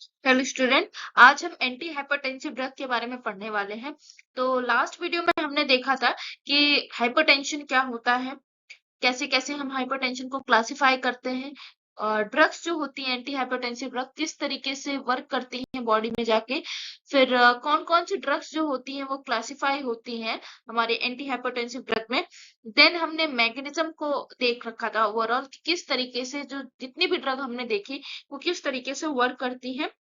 Hello student. आज हम anti hypertensive drug के बारे में पढ़ने वाले हैं। तो लास्ट वीडियो में हमने देखा था कि हाइपरटेंशन क्या होता है, कैसे कैसे हम हाइपरटेंशन को क्लासिफाई करते हैं, और ड्रग्स जो होती हैं एंटी हाइपरटेंसिव ड्रग किस तरीके से वर्क करती हैं बॉडी में जाके। फिर कौन कौन सी ड्रग्स जो होती हैं वो क्लासिफाई होती हैं हमारे एंटी हाइपरटेंसिव ड्रग में। देन हमने मैकेनिज्म को देख रखा था ओवरऑल, किस तरीके से जो जितनी भी ड्रग हमने देखी वो किस तरीके से वर्क करती हैं,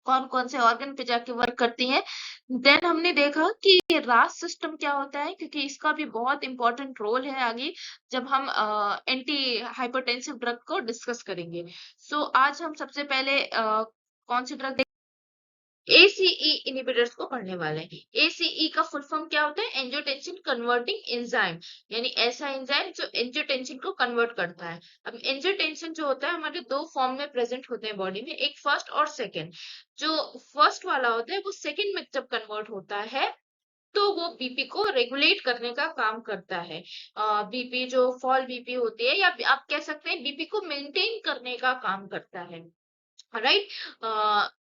कौन-कौन से ऑर्गन पे जाके वर्क करती हैं। देन हमने देखा कि रास सिस्टम क्या होता है, क्योंकि इसका भी बहुत इंपॉर्टेंट रोल है आगे जब हम एंटी हाइपरटेंसिव ड्रग को डिस्कस करेंगे। सो आज हम सबसे पहले कौन सी ड्रग एसीई इनहिबिटर्स को पढ़ने वाले हैं। एसीई का फुल फॉर्म क्या होता है? एंजियोटेंसिन कन्वर्टिंग एंजाइम, यानी ऐसा एंजाइम जो एंजियोटेंसिन को कन्वर्ट करता है। अब एंजियोटेंसिन जो होता है हमारे दो फॉर्म में प्रेजेंट होते हैं बॉडी में, एक फर्स्ट और सेकंड। जो फर्स्ट वाला होता है वो सेकंड में जब कन्वर्ट होता है तो वो बीपी को रेगुलेट करने का काम करता है। बीपी जो फॉल बीपी होती है, या आप कह सकते हैं बीपी को मेंटेन करने का काम करता है। राइट।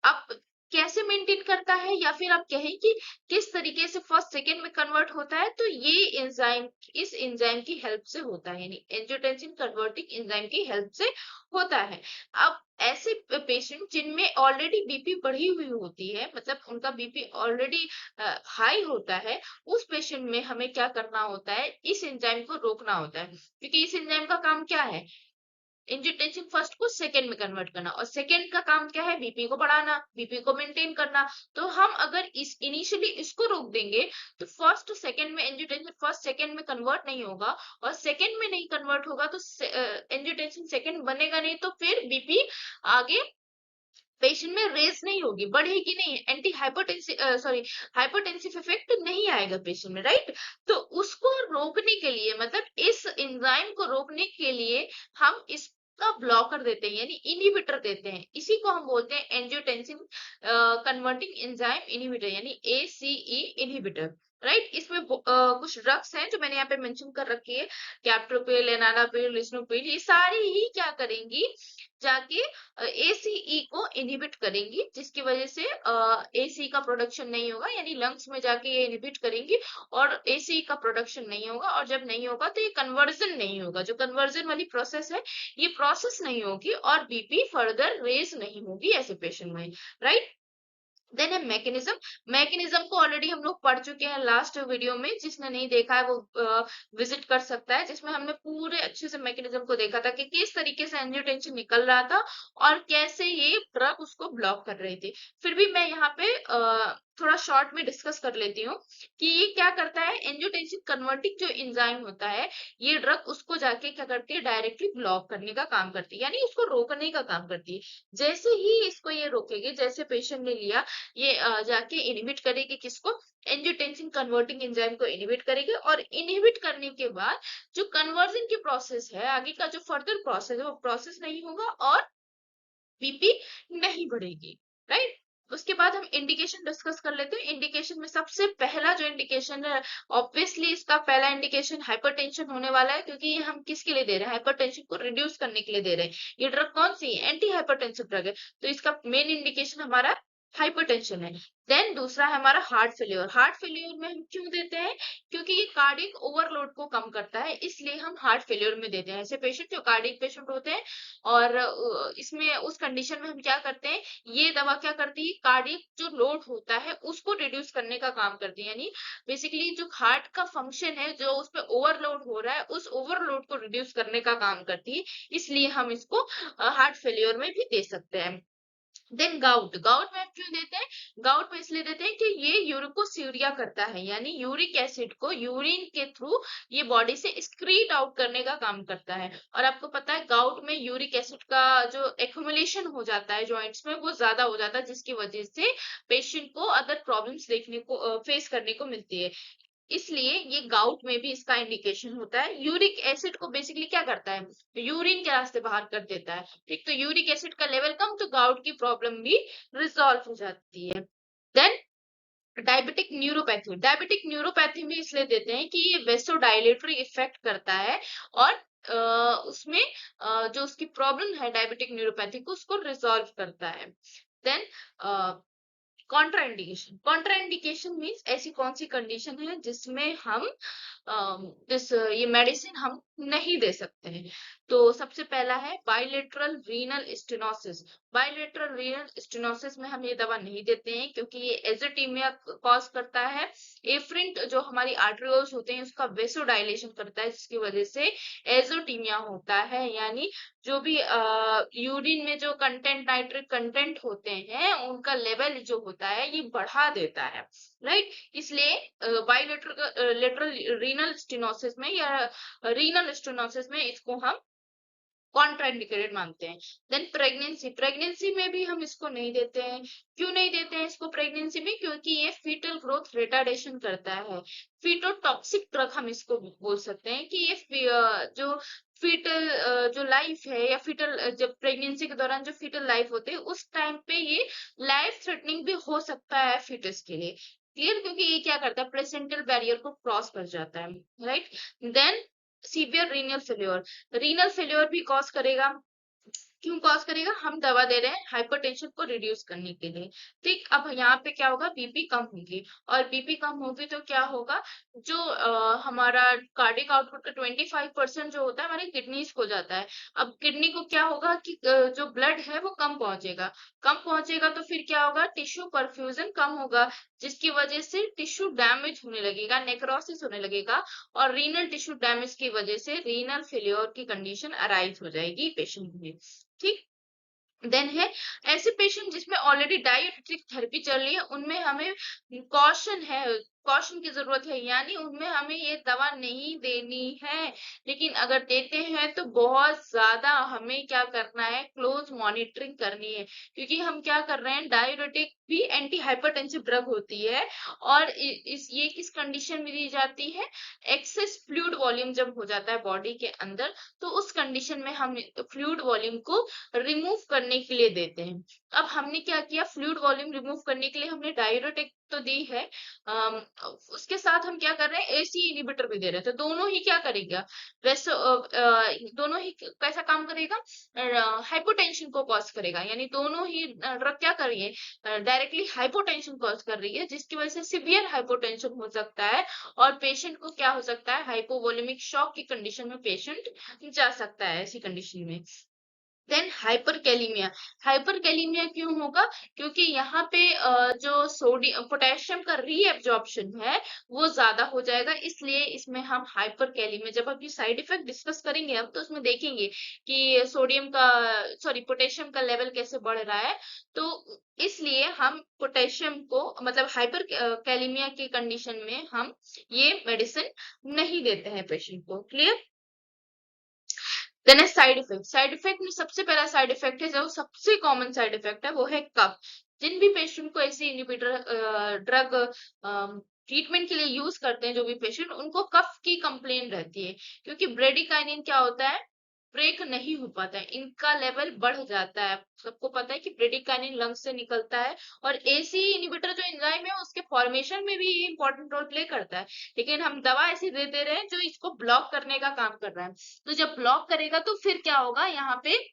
आप कैसे मेंटेन करता है, या फिर आप कहें कि किस तरीके से फर्स्ट सेकंड में कन्वर्ट होता है, तो ये एंजाइम इस एंजाइम की हेल्प से होता है, यानी एंजियोटेंसिन कन्वर्टिंग एंजाइम की हेल्प से होता है। अब ऐसे पेशेंट जिनमें ऑलरेडी बीपी बढ़ी हुई होती है, मतलब उनका बीपी ऑलरेडी हाई होता है, उस पेशेंट में हमें क्या करना होता है? इस एंजाइम को रोकना होता है, क्योंकि इस एंजाइम का काम क्या है? एंजियोटेंसिन फर्स्ट को सेकंड में कन्वर्ट करना, और सेकंड का काम क्या है? बीपी को बढ़ाना, बीपी को मेंटेन करना। तो हम अगर इस इनिशियली इसको रोक देंगे तो फर्स्ट सेकंड में एंजियोटेंसिन फर्स्ट सेकंड में कन्वर्ट नहीं होगा, और सेकंड में नहीं कन्वर्ट होगा तो एंजियोटेंसिन सेकंड बनेगा नहीं, तो फिर बीपी आगे पेशेंट में रेज नहीं होगी, बढ़ेगी नहीं, anti hypertensive sorry hypertensive effect नहीं आएगा पेशेंट में। राइट। तो उसको रोकने के लिए, मतलब इस एंजाइम को रोकने के लिए हम इसका ब्लॉकर देते हैं, यानी इनहिबिटर देते हैं। इसी को हम बोलते हैं एंजियोटेंसिन कन्वर्टिंग एंजाइम इनहिबिटर, यानी एसीई इनहिबिटर। राइट। इसमें कुछ ड्रग्स हैं जो मैंने यहाँ पे मेंशन कर रखी है, कैप्टोप्रिल, एनालाप्रिल, लिस्नोप्रिल, ये सारी ही क्या करेंगी? जाके एसीई को इनहिबिट करेंगी, जिसकी वजह से एसी का प्रोडक्शन नहीं होगा, यानी लंग्स में जाके ये इनहिबिट करेंगी और एसी का प्रोडक्शन नहीं होगा। और जब नहीं होगा तो ये कन्वर्जन नहीं होगा, जो कन्वर्जन वाली प्रोसेस है ये प्रोसेस नहीं होगी, और बीपी फर्दर रेज नहीं होगी ऐसे पेशेंट में। राइट। देन है मैकेनिज्म। मैकेनिज्म को ऑलरेडी हम लोग पढ़ चुके हैं लास्ट वीडियो में, जिसने नहीं देखा है वो विजिट कर सकता है, जिसमें हमने पूरे अच्छे से मैकेनिज्म को देखा था कि किस तरीके से एंजियोटेंसिन निकल रहा था और कैसे ये ड्रग उसको ब्लॉक कर रही थी। फिर भी मैं यहाँ पे थोड़ा शॉर्ट में डिस्कस कर लेती हूँ कि ये क्या करता है। एंजियोटेंसिन कन्वर्टिंग जो एंजाइम होता है, ये ड्रग उसको जाके क्या करती है? डायरेक्टली ब्लॉक करने का काम करती है, यानी उसको रोकने का काम करती है। जैसे ही इसको ये रोकेगी, जैसे पेशेंट ने लिया, ये जाके इनहिबिट करेगी किसको? एंजियोटेंसिन कन्वर्टिंग एंजाइम को इनहिबिट करेगी, और इनहिबिट करने के बाद जो कन्वर्जन की प्रोसेस है, आगे का जो फर्दर प्रोसेस है वो प्रोसेस नहीं होगा और बीपी नहीं बढ़ेगी। राइट। उसके बाद हम इंडिकेशन डिस्कस कर लेते हैं। इंडिकेशन में सबसे पहला जो इंडिकेशन है, ऑब्वियसली इसका पहला इंडिकेशन हाइपरटेंशन होने वाला है, क्योंकि ये हम किसके लिए दे रहे हैं? हाइपरटेंशन को रिड्यूस करने के लिए दे रहे हैं। ये ड्रग कौन सी है? एंटी हाइपरटेंसिव ड्रग है, तो इसका मेन इंडिकेशन हमारा हाइपरटेंशन है। देन दूसरा है हमारा हार्ट फेल्योर। हार्ट फेल्योर में हम क्यों देते हैं? क्योंकि ये कार्डियक ओवरलोड को कम करता है, इसलिए हम हार्ट फेल्योर में देते हैं। ऐसे पेशेंट जो कार्डियक पेशेंट होते हैं, और इसमें उस कंडीशन में हम क्या करते हैं? ये दवा क्या करती है? कार्डियक जो लोड होता है उसको रिड्यूस करने का काम करती है, यानी बेसिकली जो हार्ट का फंक्शन है, जो उस पर ओवरलोड हो रहा है, उस ओवरलोड को रिड्यूस करने का काम करती है। इसलिए हम इसको हार्ट फेल्योर में भी दे सकते हैं। Then gout. गाउट में हम क्यों देते हैं? गाउट में इसलिए देते हैं कि ये यूरिकोस्यूरिया करता है, यानी यूरिक एसिड को यूरिन के थ्रू ये बॉडी से एक्सक्रीट आउट करने का काम करता है। और आपको पता है गाउट में यूरिक एसिड का जो एक्युमुलेशन हो जाता है जॉइंट्स में, वो ज्यादा हो जाता है, जिसकी वजह से पेशेंट को अदर प्रॉब्लम्स देखने को फेस करने को मिलती है। इसलिए ये गाउट में भी इसका इंडिकेशन होता है। यूरिक एसिड को बेसिकली क्या करता है? यूरिन के रास्ते बाहर कर देता है। ठीक, तो यूरिक एसिड का लेवल कम, तो गाउट की प्रॉब्लम भी रिजॉल्व हो जाती है। Then diabetic neuropathy. Diabetic neuropathy में इसलिए देते हैं कि ये वेसोडाइलेटरी इफेक्ट करता है, और उसमें जो उसकी प्रॉब्लम है डायबिटिक न्यूरोपैथी को, उसको रिजॉल्व करता है। देन कॉन्ट्राइंडिकेशन, कॉन्ट्राइंडिकेशन मीन्स ऐसी कौन सी कंडीशन है जिसमें हम ये मेडिसिन हम नहीं दे सकते हैं। तो सबसे पहला है bilateral renal stenosis. Bilateral renal stenosis में हम ये दवा नहीं देते हैं क्योंकि ये एजिथेमिया कॉज करता है। एफरेंट जो हमारी आर्टरियोल्स होते हैं उसका वेसोडाइलेशन करता है, जिसकी वजह से एजोटीमिया होता है, यानी जो भी यूरिन में जो कंटेंट, नाइट्रिक कंटेंट होते हैं, उनका लेवल जो होता है ये बढ़ा देता है, राइट। इसलिए बायलेटरल लेटरल रीनल स्टेनोसिस में या रीनल स्टेनोसिस में इसको हम कॉन्ट्राइंडिकेटेड मानते हैं। देन प्रेगनेंसी, प्रेगनेंसी में भी हम इसको नहीं देते हैं। क्यों नहीं देते हैं इसको प्रेगनेंसी में? क्योंकि ये फीटल ग्रोथ रिटार्डेशन करता है। फीटोटॉक्सिक ड्रग हम इसको बोल सकते हैं कि ये जो फीटल जो लाइफ है या फीटल जब प्रेगनेंसी के दौरान जो फीटल लाइफ होती है उस टाइम पे ये लाइफ थ्रेटनिंग भी हो सकता है फीटस के लिए। क्लियर? क्योंकि ये क्या करता है, प्लेसेंटल बैरियर को क्रॉस कर जाता है, right. Then severe renal failure, renal failure भी कॉज करेगा। क्यों कॉज करेगा? हम दवा दे रहे हैं हाइपरटेंशन को रिड्यूस करने के लिए, ठीक। अब यहाँ पे क्या होगा, बीपी कम होगी, और बीपी कम होगी तो क्या होगा, जो हमारा कार्डिक आउटपुट का 25% जो होता है हमारे किडनीज को जाता है। अब किडनी को क्या होगा कि जो ब्लड है वो कम पहुंचेगा, कम पहुंचेगा तो फिर क्या होगा, टिश्यू परफ्यूजन कम होगा, जिसकी वजह से टिश्यू डैमेज होने लगेगा, नेक्रोसिस होने लगेगा, और रीनल टिश्यू डैमेज की वजह से रीनल फेल्योर की कंडीशन अराइज हो जाएगी पेशेंट में, ठीक। देन है ऐसे पेशेंट जिसमें ऑलरेडी डायरेटिक थेरेपी चल रही है, उनमें हमें कॉशन है, कॉशन की जरूरत है, यानी उनमें हमें ये दवा नहीं देनी है। लेकिन अगर देते हैं तो बहुत ज्यादा हमें क्या करना है, क्लोज मॉनिटरिंग करनी है, क्योंकि हम क्या कर रहे हैं, डायरेटिक भी एंटी हाइपरटेंसिव ड्रग होती है, और ये किस कंडीशन में दी जाती है, एक्सेस फ्लूइड वॉल्यूम जब हो जाता है बॉडी के अंदर, तो उस कंडीशन में हम फ्लूइड वॉल्यूम को रिमूव करने के लिए देते हैं। अब हमने क्या किया, फ्लूइड वॉल्यूम रिमूव करने के लिए हमने डायरेटिक तो दी है, अम, उसके साथ हम क्या कर रहे हैं, एसी इनिबिटर भी दे रहे हैं, तो दोनों ही क्या करेगा, वैसे दोनों ही कैसा काम करेगा, हाइपोटेंशन को कॉज करेगा, यानी दोनों ही ड्रग क्या करिए, डायरेक्टली हाइपोटेंशन कॉज कर रही है, जिसकी वजह से सिवियर हाइपोटेंशन हो सकता है, और पेशेंट को क्या हो सकता है, हाइपोवोलेमिक शॉक की कंडीशन में पेशेंट जा सकता है ऐसी कंडीशन में। देन हाइपरकैलिमिया, हाइपरकैलिमिया क्यों होगा, क्योंकि यहाँ पे जो सोडियम पोटेशियम का रीएब्जॉर्प्शन है वो ज्यादा हो जाएगा, इसलिए इसमें हम हाइपरकैलिमिया, जब हम ये साइड इफेक्ट डिस्कस करेंगे हम तो उसमें देखेंगे कि सोडियम का, सॉरी, पोटेशियम का लेवल कैसे बढ़ रहा है, तो इसलिए हम पोटेशियम को, मतलब हाइपर कैलिमिया की कंडीशन में हम ये मेडिसिन नहीं देते हैं पेशेंट को। क्लियर? देन है साइड इफेक्ट, साइड इफेक्ट में सबसे पहला साइड इफेक्ट है, जो सबसे कॉमन साइड इफेक्ट है वो है कफ। जिन भी पेशेंट को ऐसे इनहिबिटर ड्रग ट्रीटमेंट के लिए यूज करते हैं, जो भी पेशेंट, उनको कफ की कंप्लेन रहती है, क्योंकि ब्रेडिकाइनिन क्या होता है, ब्रेक नहीं हो पाता है, इनका लेवल बढ़ जाता है। सबको पता है कि ब्रेडिकाइनिन लंग्स से निकलता है, और एसी इनहिबिटर जो एंजाइम है उसके फॉर्मेशन में भी ये इंपॉर्टेंट रोल प्ले करता है, लेकिन हम दवा ऐसी दे दे रहे हैं जो इसको ब्लॉक करने का काम कर रहा है। तो जब ब्लॉक करेगा तो फिर क्या होगा, यहाँ पे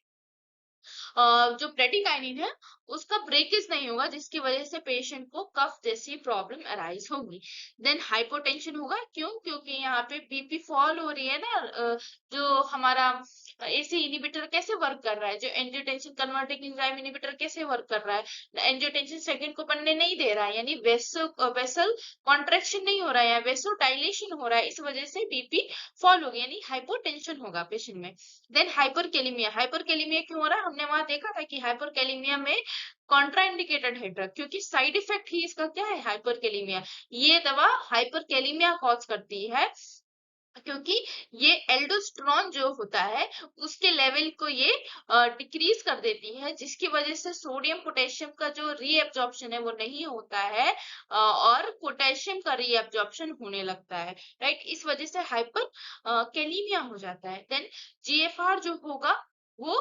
जो ब्रेडिकाइनिन है उसका ब्रेकेज नहीं होगा, जिसकी वजह से पेशेंट को कफ जैसी प्रॉब्लम अराइज होगी। देन हाइपोटेंशन होगा, क्यों? क्योंकि यहाँ पे बीपी फॉल हो रही है ना, जो हमारा एसी इनिबिटर कैसे वर्क कर रहा है, जो एंजियोटेंसिन कन्वर्टिंग एंजाइम इनिबिटर कैसे वर्क कर रहा है, एंजियोटेंसिन सेकंड को बनने नहीं दे रहा है, यानी वेसल कॉन्ट्रेक्शन नहीं हो रहा है, वेसल डायलेशन हो रहा है, इस वजह से बीपी फॉल होगी, यानी हाइपोटेंशन होगा पेशेंट में। देन हाइपरकेलेमिया, हाइपरकेलेमिया क्यों हो रहा है, हमने वहां देखा था कि हाइपरकेलेमिया में कॉन्ट्राइंडिकेटेड है ड्रग, क्योंकि साइड इफेक्ट ही इसका क्या है, हाइपरकेलेमिया। ये दवा हाइपरकेलेमिया कॉज करती है, क्योंकि ये एल्डोस्टेरोन जो होता है उसके लेवल को ये डिक्रीज कर देती है, जिसकी वजह से सोडियम पोटेशियम का जो रीएब्जॉर्प्शन है वो नहीं होता है, और पोटेशियम का रीएब्जॉर्प्शन होने लगता है, राइट। इस वजह से हाइपर कैलीमिया हो जाता है। देन जीएफआर जो होगा वो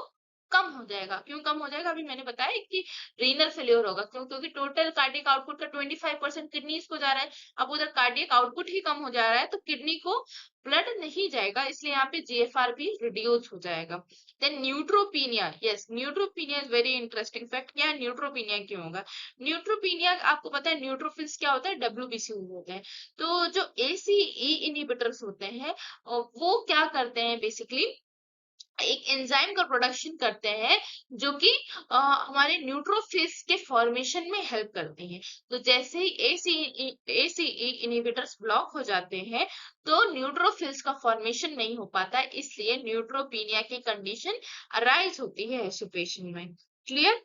कम हो जाएगा। क्यों कम हो जाएगा? अभी मैंने बताया कि रीनल फेल्योर होगा। क्यों? क्योंकि टोटल कार्डियक आउटपुट का 25% किडनीज को जा रहा है। अब उधर कार्डियक आउटपुट ही कम हो जा रहा है तो किडनी को ब्लड नहीं जाएगा, इसलिए यहाँ पे जीएफआर भी रिड्यूस हो जाएगा। Then neutropenia, yes neutropenia is very interesting fact. क्या न्यूट्रोपीनिया क्यों होगा? न्यूट्रोपीनिया आपको पता है न्यूट्रोफिल्स क्या होता है? डब्ल्यूबीसी होते हैं। तो जो एसीई इनहिबिटर्स होते हैं वो क्या करते हैं बेसिकली, एक एंजाइम का प्रोडक्शन करते हैं जो कि हमारे न्यूट्रोफिल्स के फॉर्मेशन में हेल्प करते हैं। तो जैसे ही एसीई इनहिबिटर्स ब्लॉक हो जाते हैं तो न्यूट्रोफिल्स का फॉर्मेशन नहीं हो पाता, इसलिए न्यूट्रोपीनिया की कंडीशन अराइज होती है ऐसे पेशेंट में। क्लियर?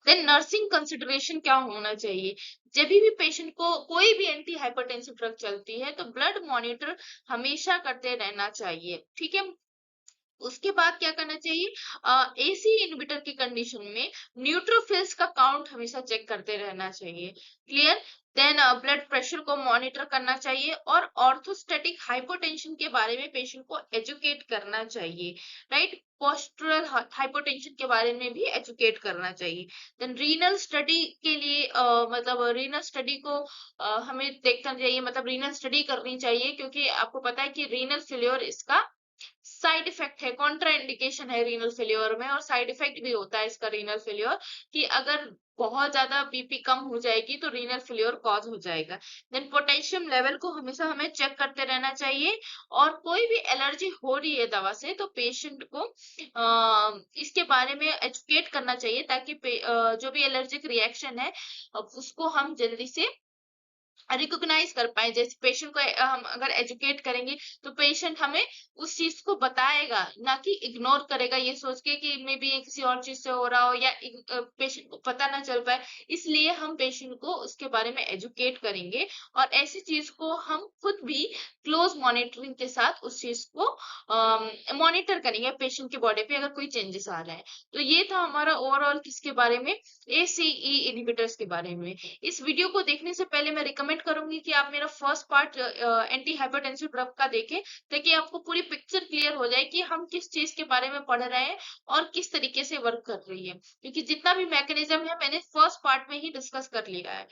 देन नर्सिंग कंसिडरेशन क्या होना चाहिए? जब भी पेशेंट को कोई भी एंटी हाइपरटेंसिव ड्रग चलती है तो ब्लड मॉनिटर हमेशा करते रहना चाहिए। ठीक है? उसके बाद क्या करना चाहिए? एसी इनहिबिटर की कंडीशन में न्यूट्रोफिल्स का काउंट हमेशा चेक करते रहना चाहिए। क्लियर? देन ब्लड प्रेशर को मॉनिटर करना चाहिए और ऑर्थोस्टैटिक हाइपोटेंशन के बारे में पेशेंट को एजुकेट करना चाहिए। राइट? पोस्टुरल हाइपोटेंशन के बारे में भी एजुकेट करना चाहिए। देन रीनल स्टडी के लिए मतलब रीनल स्टडी को हमें देखना चाहिए, मतलब रीनल स्टडी करनी चाहिए, क्योंकि आपको पता है कि रीनल फेल्योर इसका साइड इफेक्ट है, कॉन्ट्रा इंडिकेशन है रीनल फेल्योर में, और साइड इफेक्ट भी होता है इसका रीनल फेल्योर कि अगर बहुत ज्यादा बीपी कम हो जाएगी तो रीनल फेल्योर कॉज हो जाएगा। देन पोटेशियम लेवल को हमेशा हमें चेक करते रहना चाहिए, और कोई भी एलर्जी हो रही है दवा से तो पेशेंट को इसके बारे में एजुकेट करना चाहिए, ताकि जो भी एलर्जिक रिएक्शन है उसको हम जल्दी से रिकॉग्नाइज कर पाए। जैसे पेशेंट को हम अगर एजुकेट करेंगे तो पेशेंट हमें उस चीज को बताएगा, ना कि इग्नोर करेगा ये सोच के कि मे बी ये किसी और चीज से हो रहा हो, या पेशेंट को पता ना चल पाए। इसलिए हम पेशेंट को उसके बारे में एजुकेट करेंगे, और ऐसी चीज को हम खुद भी क्लोज मॉनिटरिंग के साथ उस चीज को मॉनिटर करेंगे पेशेंट के बॉडी पे अगर कोई चेंजेस आ रहा है। तो ये था हमारा ओवरऑल किसके बारे में, एसीई इनहिबिटर्स के बारे में। इस वीडियो को देखने से पहले मैं रिकमेंड करूंगी कि आप मेरा first part anti hypertensive drug का देखें, ताकि आपको पूरी पिक्चर क्लियर हो जाए कि हम किस चीज के बारे में पढ़ रहे हैं और किस तरीके से वर्क कर रही है, क्योंकि जितना भी मैकेनिज्म है मैंने फर्स्ट पार्ट में ही डिस्कस कर लिया है।